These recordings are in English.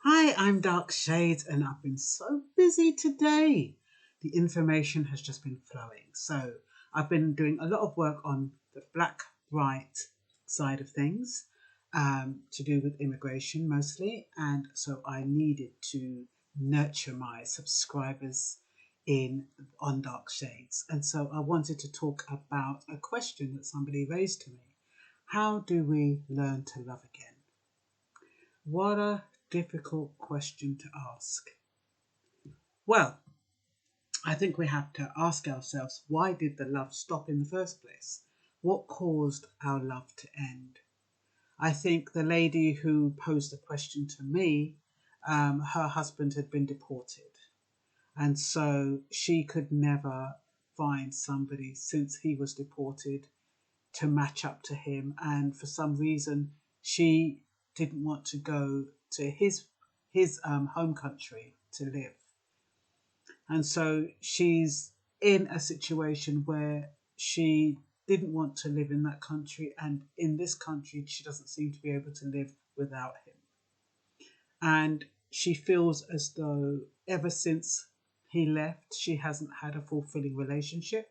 Hi, I'm Dark Shades, and I've been so busy today. The information has just been flowing. So, I've been doing a lot of work on the Black Bright side of things, to do with immigration mostly. And so, I needed to nurture my subscribers in on Dark Shades. And so, I wanted to talk about a question that somebody raised to me. How do we learn to love again? What a difficult question to ask. Well, I think we have to ask ourselves, why did the love stop in the first place? What caused our love to end? I think the lady who posed the question to me, her husband had been deported. And so she could never find somebody since he was deported to match up to him. And for some reason, she didn't want to go to his home country to live. And so she's in a situation where she didn't want to live in that country, and in this country, she doesn't seem to be able to live without him. And she feels as though ever since he left, she hasn't had a fulfilling relationship.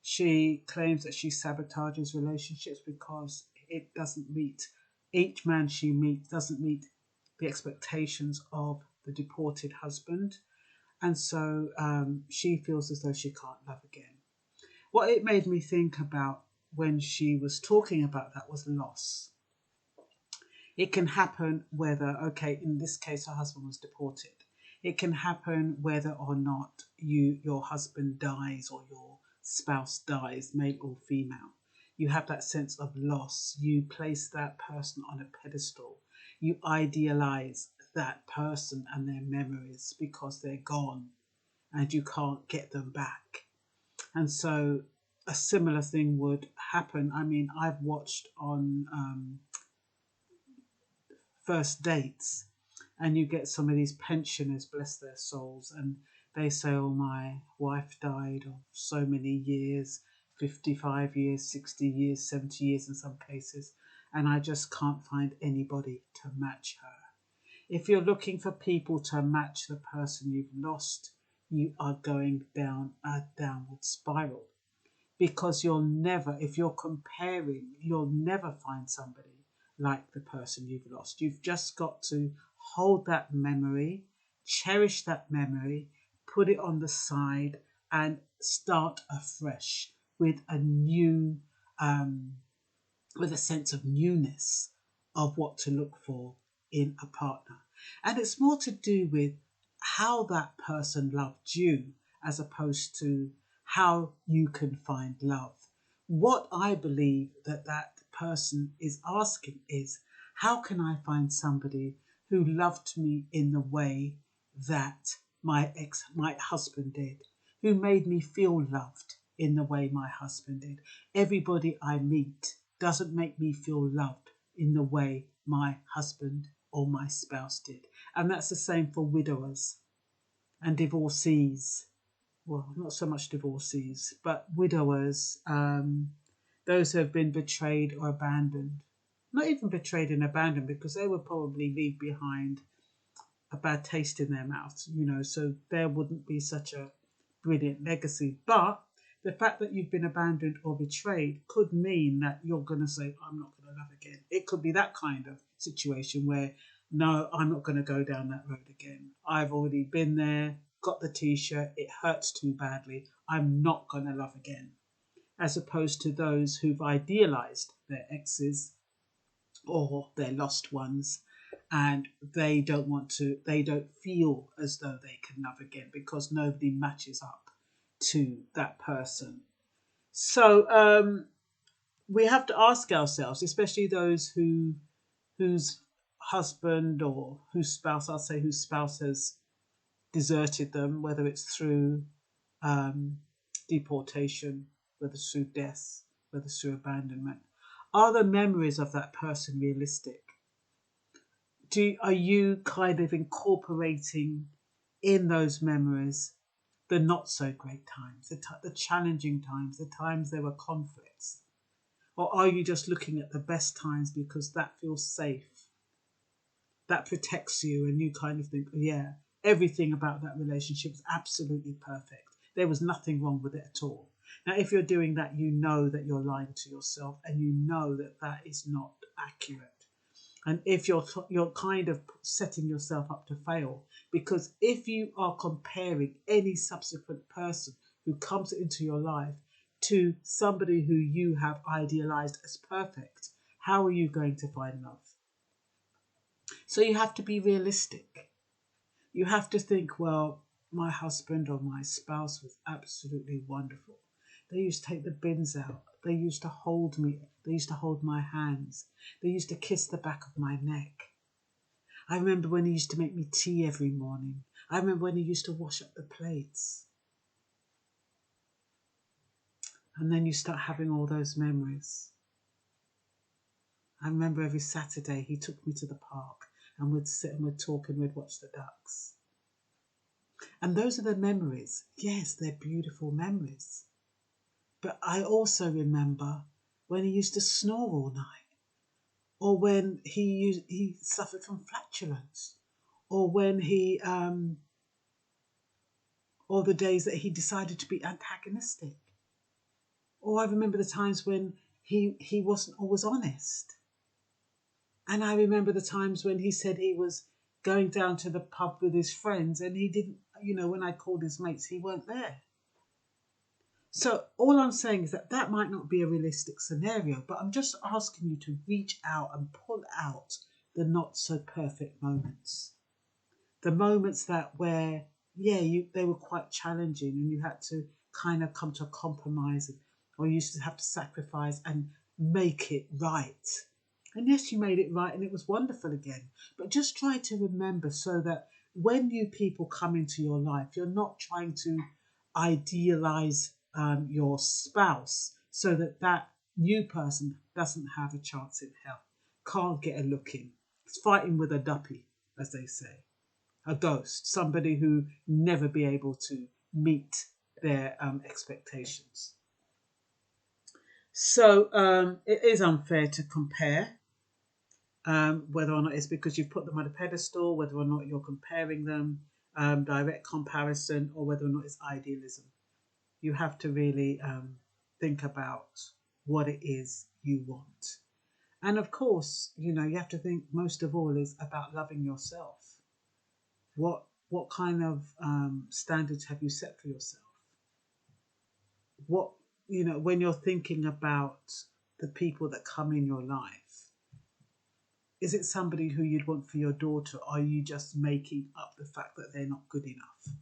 She claims that she sabotages relationships because it doesn't meet, each man she meets doesn't meet the expectations of the deported husband. And so she feels as though she can't love again. What it made me think about when she was talking about that was loss. It can happen whether, okay, in this case, her husband was deported. It can happen whether or not your husband dies or your spouse dies, male or female. You have that sense of loss. You place that person on a pedestal. You idealize that person and their memories because they're gone and you can't get them back. And so a similar thing would happen. I mean, I've watched on first dates, and you get some of these pensioners, bless their souls, and they say, oh, my wife died of so many years, 55 years, 60 years, 70 years in some cases, and I just can't find anybody to match her. If you're looking for people to match the person you've lost, you are going down a downward spiral, because you'll never, if you're comparing, you'll never find somebody like the person you've lost. You've just got to hold that memory, cherish that memory, put it on the side, and start afresh with a new, with a sense of newness of what to look for in a partner. And it's more to do with how that person loved you as opposed to how you can find love. What I believe that that person is asking is, how can I find somebody who loved me in the way that my husband did, who made me feel loved in the way my husband did. Everybody I meet doesn't make me feel loved in the way my husband or my spouse did. And that's the same for widowers and divorcees. Well, not so much divorcees, but widowers, those who have been betrayed or abandoned. Not even betrayed and abandoned, because they would probably leave behind a bad taste in their mouth, so there wouldn't be such a brilliant legacy. But the fact that you've been abandoned or betrayed could mean that you're going to say, I'm not going to love again. It could be that kind of situation where, no, I'm not going to go down that road again. I've already been there, got the t-shirt, it hurts too badly. I'm not going to love again. As opposed to those who've idealized their exes or their lost ones, and they don't feel as though they can love again because nobody matches up to that person. So we have to ask ourselves, especially those whose husband or whose spouse, I'll say whose spouse has deserted them, whether it's through um, deportation, whether it's through death, whether it's through abandonment. Are the memories of that person realistic? Are you kind of incorporating in those memories the not so great times, the challenging times, the times there were conflicts? Or are you just looking at the best times because that feels safe? that protects you, and you kind of think, oh, yeah, everything about that relationship was absolutely perfect. There was nothing wrong with it at all. Now, if you're doing that, you know that you're lying to yourself, and you know that that is not accurate. And if you're kind of setting yourself up to fail, because if you are comparing any subsequent person who comes into your life to somebody who you have idealized as perfect, how are you going to find love? So you have to be realistic. You have to think, well, my husband or my spouse was absolutely wonderful. They used to take the bins out. They used to hold me. They used to hold my hands. They used to kiss the back of my neck. I remember when he used to make me tea every morning. I remember when he used to wash up the plates. And then you start having all those memories. I remember every Saturday he took me to the park and we'd sit and we'd talk and we'd watch the ducks. And those are the memories. Yes, they're beautiful memories. But I also remember when he used to snore all night, or when he suffered from flatulence, or when or the days that he decided to be antagonistic. Or I remember the times when he wasn't always honest. And I remember the times when he said he was going down to the pub with his friends and he didn't, when I called his mates, he weren't there. So all I'm saying is that might not be a realistic scenario, but I'm just asking you to reach out and pull out the not so perfect moments. The moments where they were quite challenging and you had to kind of come to a compromise, or you used to have to sacrifice and make it right. And yes, you made it right and it was wonderful again. But just try to remember so that when new people come into your life, you're not trying to idealize your spouse so that new person doesn't have a chance in hell, can't get a look in. It's fighting with a duppy, as they say, a ghost, somebody who never be able to meet their expectations. So it is unfair to compare, whether or not it's because you've put them on a pedestal, whether or not you're comparing them, direct comparison, or whether or not it's idealism. You have to really think about what it is you want. And of course, you have to think most of all is about loving yourself. What kind of standards have you set for yourself? When you're thinking about the people that come in your life, is it somebody who you'd want for your daughter? Or are you just making up the fact that they're not good enough?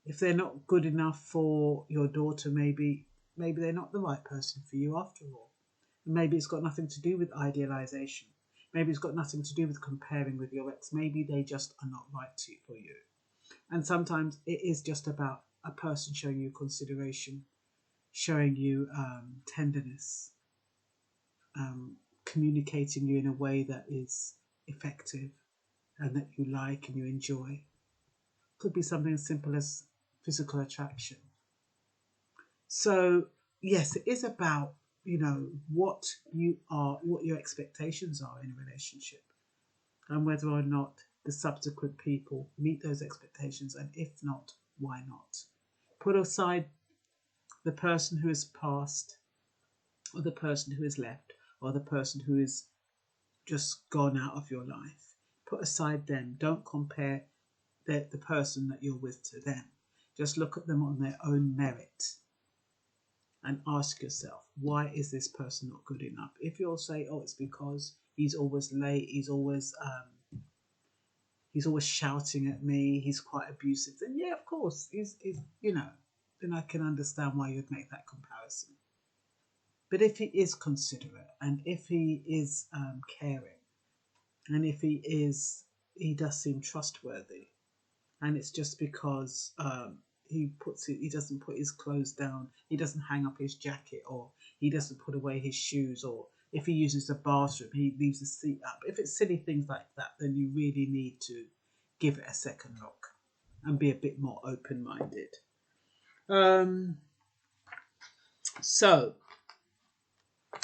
If they're not good enough for your daughter, maybe they're not the right person for you after all. Maybe it's got nothing to do with idealization. Maybe it's got nothing to do with comparing with your ex. Maybe they just are not right for you. And sometimes it is just about a person showing you consideration, showing you tenderness, communicating you in a way that is effective and that you like and you enjoy. Could be something as simple as physical attraction. So yes, it is about what your expectations are in a relationship, and whether or not the subsequent people meet those expectations, and if not, why not? Put aside the person who has passed, or the person who has left, or the person who is just gone out of your life. Put aside them. Don't compare the person that you're with to them. Just look at them on their own merit and ask yourself, why is this person not good enough? If you'll say, oh, it's because he's always late, he's always shouting at me, he's quite abusive, then yeah, of course, then I can understand why you'd make that comparison. But if he is considerate, and if he is caring, and if he does seem trustworthy, and it's just because he doesn't put his clothes down, he doesn't hang up his jacket, or he doesn't put away his shoes, or if he uses the bathroom, he leaves the seat up. If it's silly things like that, then you really need to give it a second look and be a bit more open-minded. So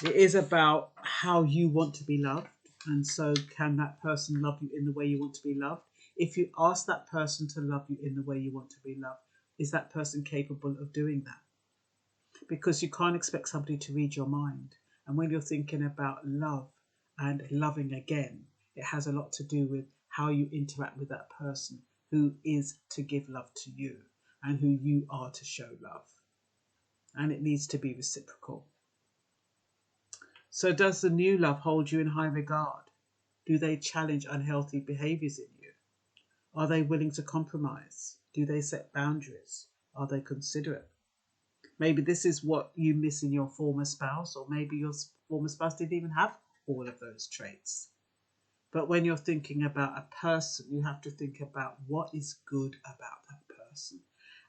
it is about how you want to be loved, And so can that person love you in the way you want to be loved? If you ask that person to love you in the way you want to be loved, is that person capable of doing that? Because you can't expect somebody to read your mind. And when you're thinking about love and loving again, it has a lot to do with how you interact with that person who is to give love to you and who you are to show love. And it needs to be reciprocal. So does the new love hold you in high regard? Do they challenge unhealthy behaviours in you? Are they willing to compromise? Do they set boundaries? Are they considerate? Maybe this is what you miss in your former spouse, or maybe your former spouse didn't even have all of those traits. But when you're thinking about a person, you have to think about what is good about that person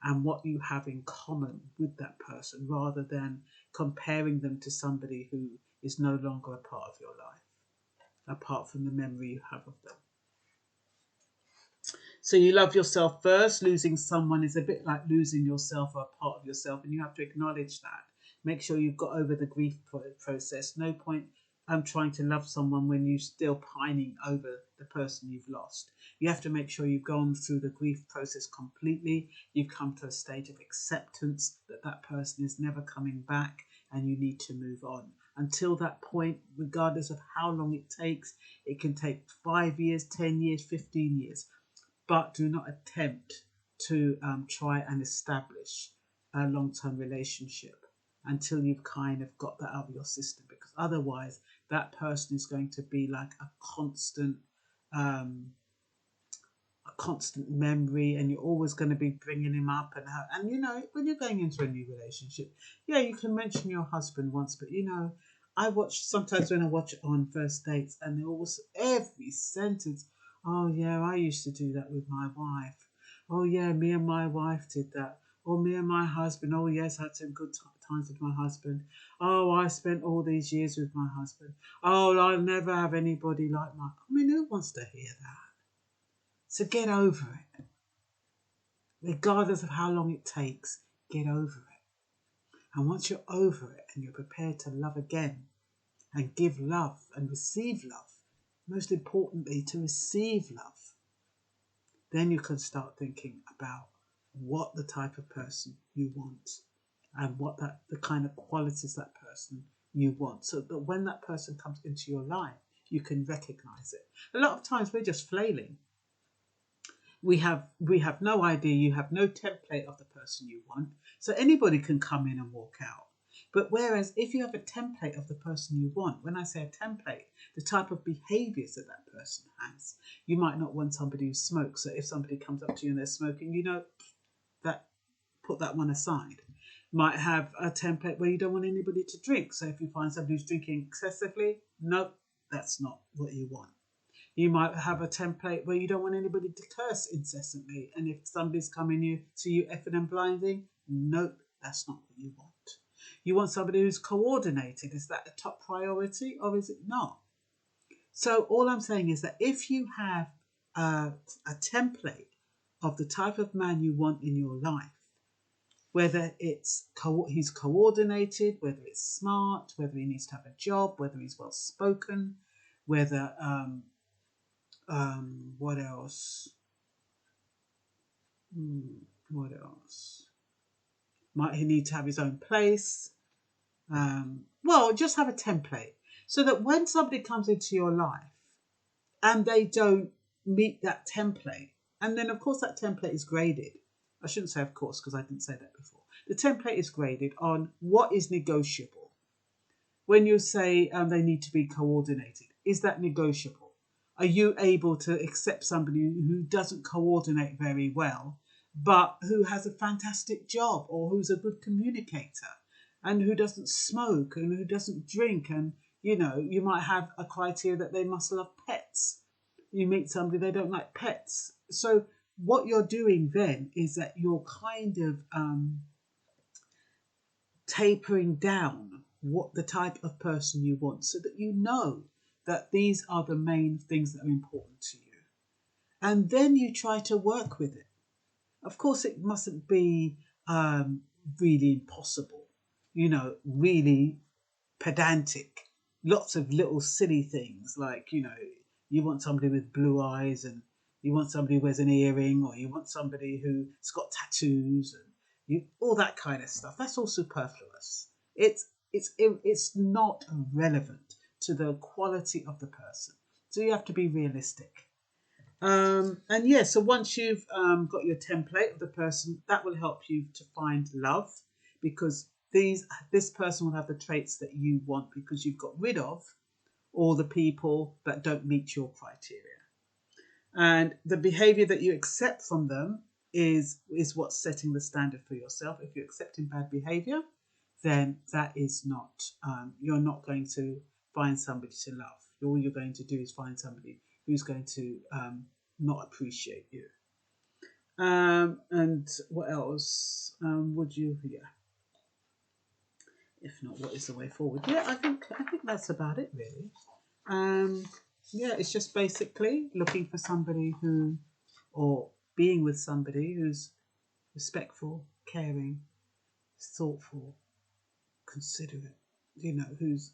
and what you have in common with that person, rather than comparing them to somebody who is no longer a part of your life, apart from the memory you have of them. So you love yourself first. Losing someone is a bit like losing yourself or a part of yourself, and you have to acknowledge that. Make sure you've got over the grief process. No point trying to love someone when you're still pining over the person you've lost. You have to make sure you've gone through the grief process completely. You've come to a stage of acceptance that that person is never coming back, and you need to move on. Until that point, regardless of how long it takes, it can take 5 years, 10 years, 15 years. But do not attempt to try and establish a long-term relationship until you've kind of got that out of your system, because otherwise that person is going to be like a constant memory, and you're always going to be bringing him up and her. And you know, when you're going into a new relationship, yeah, you can mention your husband once, but you know, I watch sometimes when I watch it on First Dates, and they always, every sentence, oh yeah, I used to do that with my wife. Oh yeah, me and my wife did that. Or me and my husband. Oh yes, I had some good times with my husband. Oh, I spent all these years with my husband. Oh, I'll never have anybody like my... I mean, who wants to hear that? So get over it. Regardless of how long it takes, get over it. And once you're over it and you're prepared to love again and give love and receive love, most importantly, to receive love, then you can start thinking about what the type of person you want and what the kind of qualities that person you want, so that when that person comes into your life, you can recognize it. A lot of times we're just flailing. We have no idea. You have no template of the person you want, so anybody can come in and walk out. But whereas if you have a template of the person you want, when I say a template, the type of behaviours that that person has, you might not want somebody who smokes. So if somebody comes up to you and they're smoking, you know, that put that one aside. Might have a template where you don't want anybody to drink. So if you find somebody who's drinking excessively, nope, that's not what you want. You might have a template where you don't want anybody to curse incessantly. And if somebody's coming to you effing and blinding, nope, that's not what you want. You want somebody who's coordinated. Is that a top priority or is it not? So all I'm saying is that if you have a template of the type of man you want in your life, whether it's he's coordinated, whether it's smart, whether he needs to have a job, whether he's well spoken, whether what else? What else? Might he need to have his own place? Well, just have a template so that when somebody comes into your life and they don't meet that template, and then of course that template is graded. I shouldn't say of course because I didn't say that before. The template is graded on what is negotiable. When you say they need to be coordinated, is that negotiable? Are you able to accept somebody who doesn't coordinate very well, but who has a fantastic job, or who's a good communicator, and who doesn't smoke and who doesn't drink? And, you know, you might have a criteria that they must love pets. You meet somebody, they don't like pets. So what you're doing then is that you're kind of tapering down what the type of person you want, so that you know that these are the main things that are important to you. And then you try to work with it. Of course, it mustn't be really impossible, you know, really pedantic, lots of little silly things like, you know, you want somebody with blue eyes, and you want somebody who wears an earring, or you want somebody who's got tattoos, and all that kind of stuff. That's all superfluous. It's not relevant to the quality of the person. So you have to be realistic. And yeah, so once you've got your template of the person, that will help you to find love, because this person will have the traits that you want, because you've got rid of all the people that don't meet your criteria. And the behavior that you accept from them is what's setting the standard for yourself. If you're accepting bad behavior, then that is not, you're not going to find somebody to love. All you're going to do is find somebody who's going to not appreciate you. And what else would you? Yeah. If not, what is the way forward? Yeah, I think that's about it, really. Yeah, it's just basically looking for somebody who, or being with somebody who's respectful, caring, thoughtful, considerate. You know, who's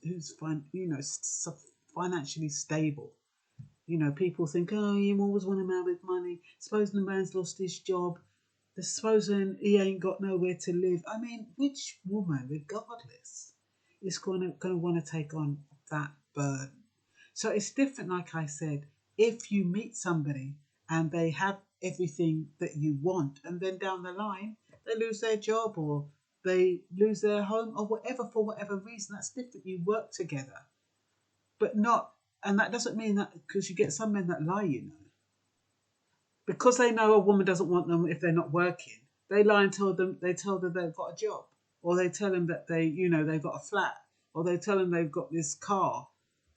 financially stable. You know, people think, oh, you always want a man with money. Supposing the man's lost his job, supposing he ain't got nowhere to live. I mean, which woman, regardless, is going to want to take on that burden? So it's different, like I said, if you meet somebody and they have everything that you want, and then down the line they lose their job, or they lose their home, or whatever, for whatever reason, that's different. You work together, but not, and that doesn't mean that, because you get some men that lie, you know. Because they know a woman doesn't want them if they're not working, they lie and tell them they've got a job, or they tell them that they've got a flat, or they tell them they've got this car,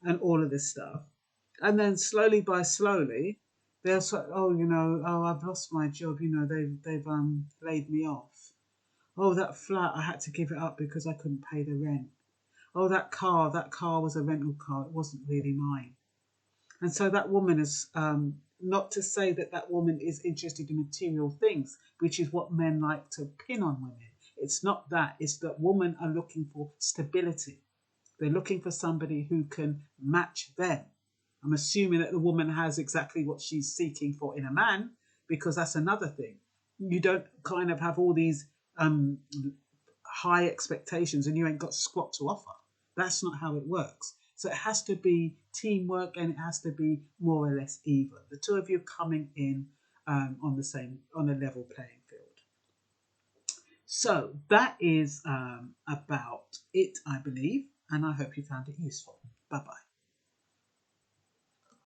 and all of this stuff. And then slowly by slowly, they'll say, oh, I've lost my job. They've laid me off. Oh, that flat, I had to give it up because I couldn't pay the rent. Oh, that car was a rental car. It wasn't really mine. And so that woman is, not to say that woman is interested in material things, which is what men like to pin on women. It's not that. It's that women are looking for stability. They're looking for somebody who can match them. I'm assuming that the woman has exactly what she's seeking for in a man, because that's another thing. You don't kind of have all these high expectations and you ain't got squat to offer. That's not how it works. So it has to be teamwork, and it has to be more or less even. The two of you coming in on a level playing field. So that is about it, I believe, and I hope you found it useful. Bye-bye.